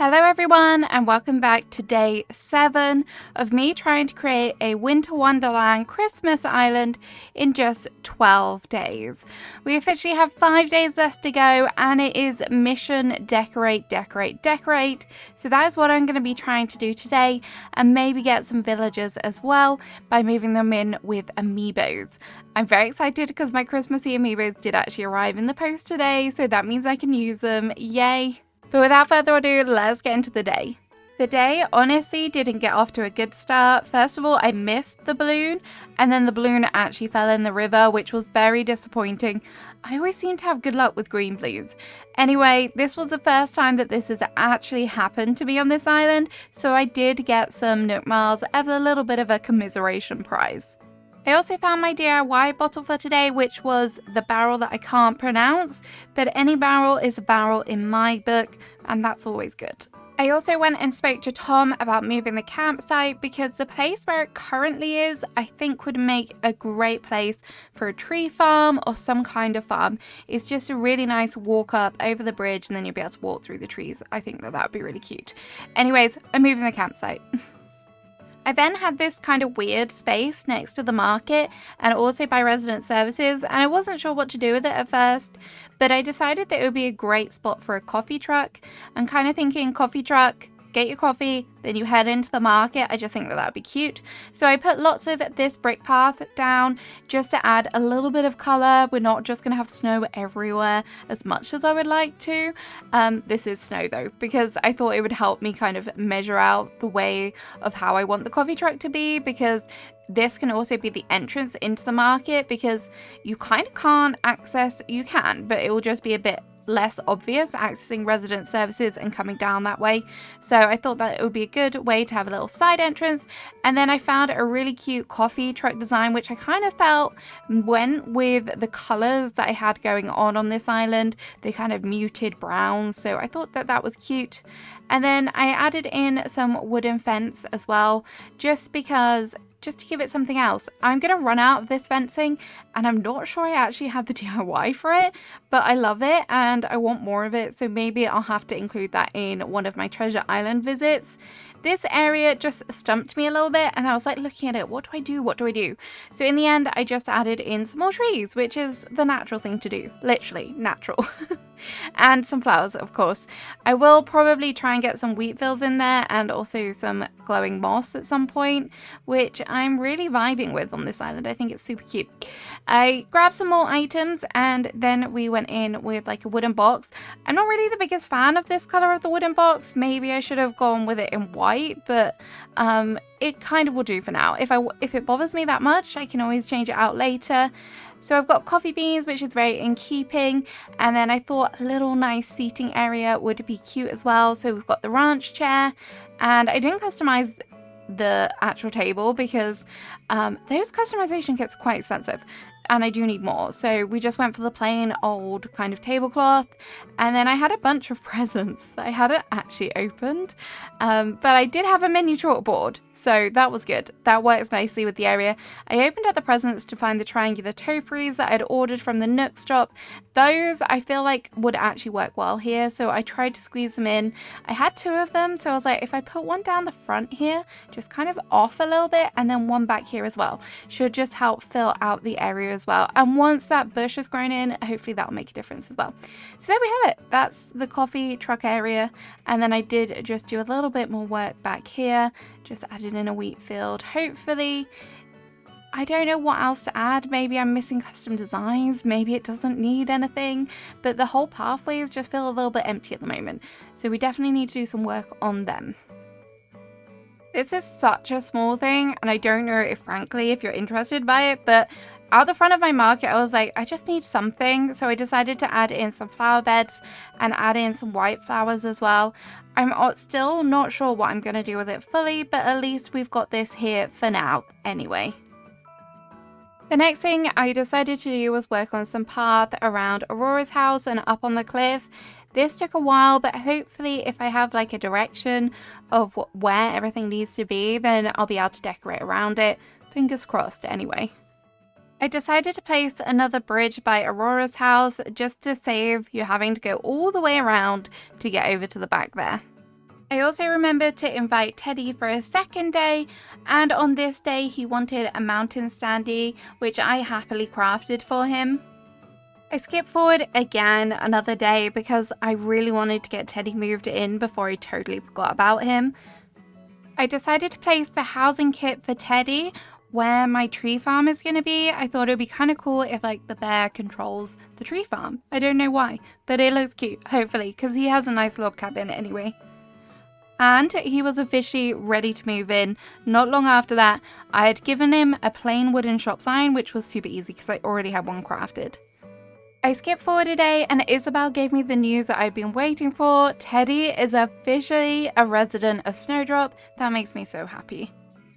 Hello everyone and welcome back to day 7 of me trying to create a Winter Wonderland Christmas island in just 12 days. We officially have 5 days left to go and it is mission decorate, decorate, decorate. So that is what I'm going to be trying to do today, and maybe get some villagers as well by moving them in with amiibos. I'm very excited because my Christmassy amiibos did actually arrive in the post today, so that means I can use them. Yay! But without further ado, let's get into the day. The day honestly didn't get off to a good start. First of all, I missed the balloon, and then the balloon actually fell in the river, which was very disappointing. I always seem to have good luck with green blues. Anyway, this was the first time that this has actually happened to me on this island, so I did get some Nook Miles as a little bit of a commiseration prize. I also found my DIY bottle for today, which was the barrel that I can't pronounce, but any barrel is a barrel in my book, and that's always good. I also went and spoke to Tom about moving the campsite because the place where it currently is, I think would make a great place for a tree farm or some kind of farm. It's just a really nice walk up over the bridge and then you'll be able to walk through the trees. I think that would be really cute. Anyways, I'm moving the campsite. I then had this kind of weird space next to the market and also by resident services, and I wasn't sure what to do with it at first, but I decided that it would be a great spot for a coffee truck. I'm kind of thinking coffee truck, get your coffee, then you head into the market. I just think that would be cute. So I put lots of this brick path down just to add a little bit of colour. We're not just going to have snow everywhere as much as I would like to. This is snow though, because I thought it would help me kind of measure out the way of how I want the coffee truck to be, because this can also be the entrance into the market, because you kind of can't access, you can, but it will just be a bit less obvious accessing resident services and coming down that way. So I thought that it would be a good way to have a little side entrance. And then I found a really cute coffee truck design, which I kind of felt went with the colors that I had going on this island. They kind of muted browns, so I thought that that was cute. And then I added in some wooden fence as well, just to give it something else. I'm going to run out of this fencing and I'm not sure I actually have the DIY for it, but I love it and I want more of it, so maybe I'll have to include that in one of my Treasure Island visits. This area just stumped me a little bit and I was like looking at it, what do I do? What do I do? So in the end, I just added in some more trees, which is the natural thing to do. Literally natural. And some flowers, of course. I will probably try and get some wheat fields in there and also some glowing moss at some point, which I'm really vibing with on this island. I think it's super cute. I grabbed some more items and then we went in with like a wooden box. I'm not really the biggest fan of this color of the wooden box. Maybe I should have gone with it in white, but it kind of will do for now. If it bothers me that much, I can always change it out later. So I've got coffee beans, which is very in keeping, and then I thought a little nice seating area would be cute as well. So we've got the ranch chair, and I didn't customize the actual table because those customization kits are quite expensive and I do need more, so we just went for the plain old kind of tablecloth. And then I had a bunch of presents that I hadn't actually opened, but I did have a mini chalkboard, so that was good. That works nicely with the area. I opened up the presents to find the triangular topiaries that I'd ordered from the Nook shop. Those I feel like would actually work well here, so I tried to squeeze them in. I had 2 of them, so I was like, if I put one down the front here, just kind of off a little bit, and then one back here as well, should just help fill out the area as well. And once that bush has grown in, hopefully that will make a difference as well. So there we have it. That's the coffee truck area. And then I did just do a little bit more work back here, just added in a wheat field. Hopefully, I don't know what else to add. Maybe I'm missing custom designs. Maybe it doesn't need anything, but the whole pathways just feel a little bit empty at the moment. So we definitely need to do some work on them. This is such a small thing, and I don't know if you're interested by it, but out the front of my market, I was like, I just need something. So I decided to add in some flower beds and add in some white flowers as well. I'm still not sure what I'm going to do with it fully, but at least we've got this here for now anyway. The next thing I decided to do was work on some path around Aurora's house and up on the cliff. This took a while, but hopefully if I have like a direction of where everything needs to be, then I'll be able to decorate around it. Fingers crossed anyway. I decided to place another bridge by Aurora's house just to save you having to go all the way around to get over to the back there. also remembered to invite Teddy for a second day, and on this day he wanted a mountain standee, which I happily crafted for him. I skipped forward again another day because I really wanted to get Teddy moved in before I totally forgot about him. I decided to place the housing kit for Teddy where my tree farm is going to be. I thought it would be kind of cool if like the bear controls the tree farm. I don't know why, but it looks cute, hopefully, because he has a nice log cabin anyway. And he was officially ready to move in. Not long after that, I had given him a plain wooden shop sign, which was super easy because I already had one crafted. I skipped forward a day and Isabel gave me the news that I'd been waiting for. Teddy is officially a resident of Snowdrop. That makes me so happy.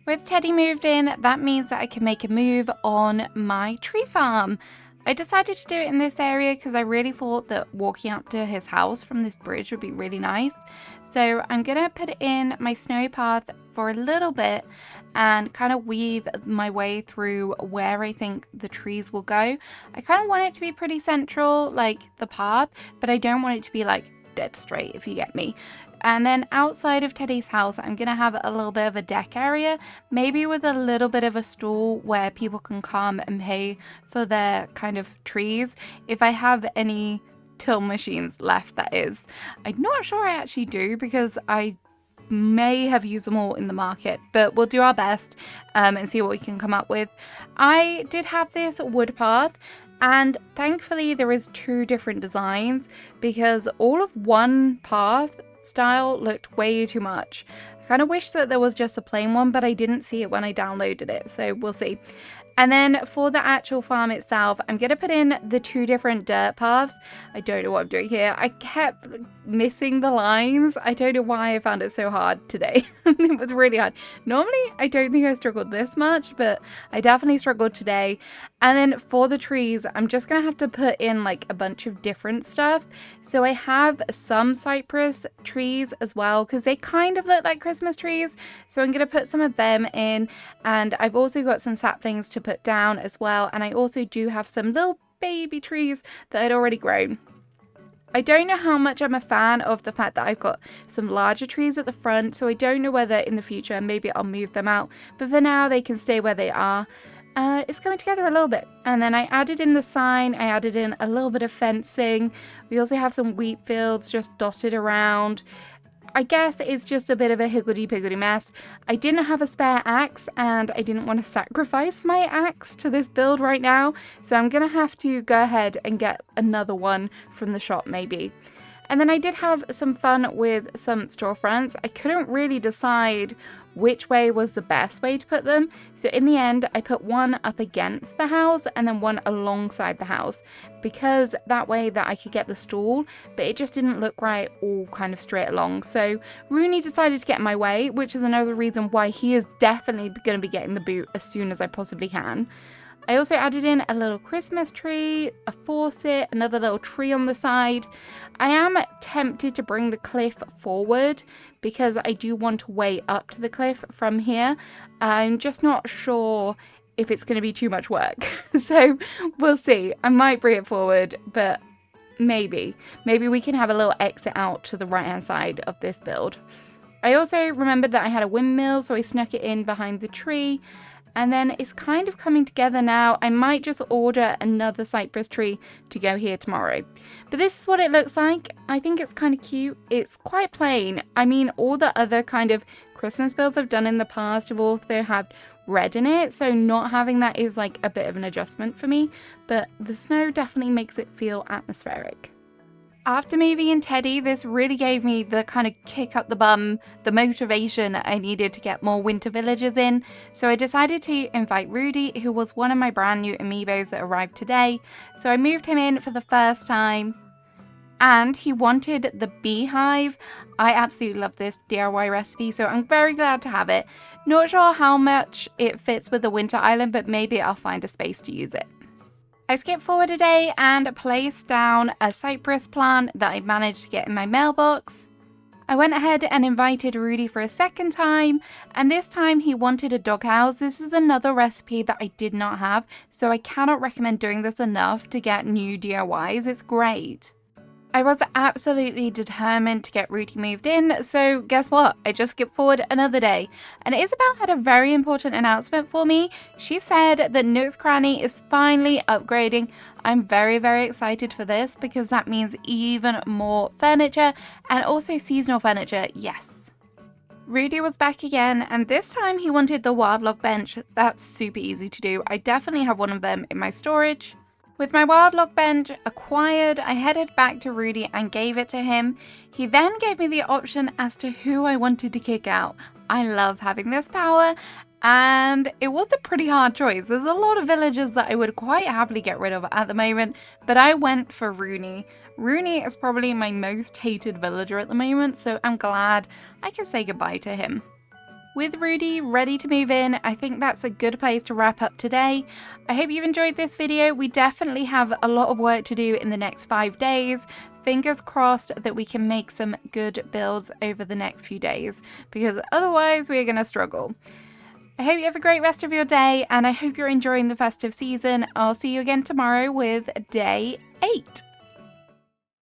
With Teddy moved in, that means that I can make a move on my tree farm. I decided to do it in this area because I really thought that walking up to his house from this bridge would be really nice. So I'm going to put in my snowy path for a little bit and kind of weave my way through where I think the trees will go. I kind of want it to be pretty central, like the path, but I don't want it to be like dead straight, if you get me. And then outside of Teddy's house, I'm going to have a little bit of a deck area, maybe with a little bit of a stall where people can come and pay for their kind of trees. If I have any till machines left, that is. I'm not sure I actually do because I may have used them all in the market, but we'll do our best and see what we can come up with. I did have this wood path, and thankfully there is 2 different designs because all of one path style looked way too much. I kind of wish that there was just a plain one, but I didn't see it when I downloaded it, so we'll see. And then for the actual farm itself, I'm going to put in the 2 different dirt paths. I don't know what I'm doing here. I kept missing the lines. I don't know why I found it so hard today. It was really hard. Normally, I don't think I struggled this much, but I definitely struggled today. And then for the trees, I'm just going to have to put in like a bunch of different stuff. So I have some cypress trees as well because they kind of look like Christmas trees. So I'm going to put some of them in, and I've also got some saplings to put down as well, and I also do have some little baby trees that had already grown. I don't know how much I'm a fan of the fact that I've got some larger trees at the front, so I don't know whether in the future maybe I'll move them out, but for now they can stay where they are. It's coming together a little bit. And then I added in the sign, I added in a little bit of fencing. We also have some wheat fields just dotted around. I guess it's just a bit of a higgledy-piggledy mess. I didn't have a spare axe and I didn't want to sacrifice my axe to this build right now. So I'm going to have to go ahead and get another one from the shop maybe. And then I did have some fun with some storefronts. I couldn't really decide which way was the best way to put them. So in the end, I put one up against the house and then one alongside the house because that way that I could get the stall, but it just didn't look right all kind of straight along. So Rooney decided to get in my way, which is another reason why he is definitely going to be getting the boot as soon as I possibly can. I also added in a little Christmas tree, a faucet, another little tree on the side. I am tempted to bring the cliff forward because I do want to way up to the cliff from here. I'm just not sure if it's going to be too much work. So we'll see. I might bring it forward, but maybe we can have a little exit out to the right hand side of this build. I also remembered that I had a windmill, so I snuck it in behind the tree. And then it's kind of coming together now. I might just order another cypress tree to go here tomorrow. But this is what it looks like. I think it's kind of cute. It's quite plain. I mean, all the other kind of Christmas builds I've done in the past have also had red in it. So not having that is like a bit of an adjustment for me. But the snow definitely makes it feel atmospheric. After moving in Teddy, this really gave me the kind of kick up the bum, the motivation I needed to get more winter villagers in. So I decided to invite Rudy, who was one of my brand new amiibos that arrived today. So I moved him in for the first time. And he wanted the beehive. I absolutely love this DIY recipe, so I'm very glad to have it. Not sure how much it fits with the winter island, but maybe I'll find a space to use it. I skipped forward a day and placed down a cypress plant that I managed to get in my mailbox. I went ahead and invited Rudy for a second time, and this time he wanted a doghouse. This is another recipe that I did not have, so I cannot recommend doing this enough to get new DIYs. It's great. I was absolutely determined to get Rudy moved in, so guess what? I just skipped forward another day. And Isabel had a very important announcement for me. She said that Nook's Cranny is finally upgrading. I'm very, very excited for this because that means even more furniture and also seasonal furniture, yes. Rudy was back again, and this time he wanted the wild log bench. That's super easy to do. I definitely have one of them in my storage. With my wild log bench acquired, I headed back to Rudy and gave it to him. He then gave me the option as to who I wanted to kick out. I love having this power, and it was a pretty hard choice. There's a lot of villagers that I would quite happily get rid of at the moment, but I went for Rooney. Rooney is probably my most hated villager at the moment, so I'm glad I can say goodbye to him. With Rudy ready to move in, I think that's a good place to wrap up today. I hope you've enjoyed this video. We definitely have a lot of work to do in the next 5 days. Fingers crossed that we can make some good builds over the next few days, because otherwise we're going to struggle. I hope you have a great rest of your day, and I hope you're enjoying the festive season. I'll see you again tomorrow with day 8.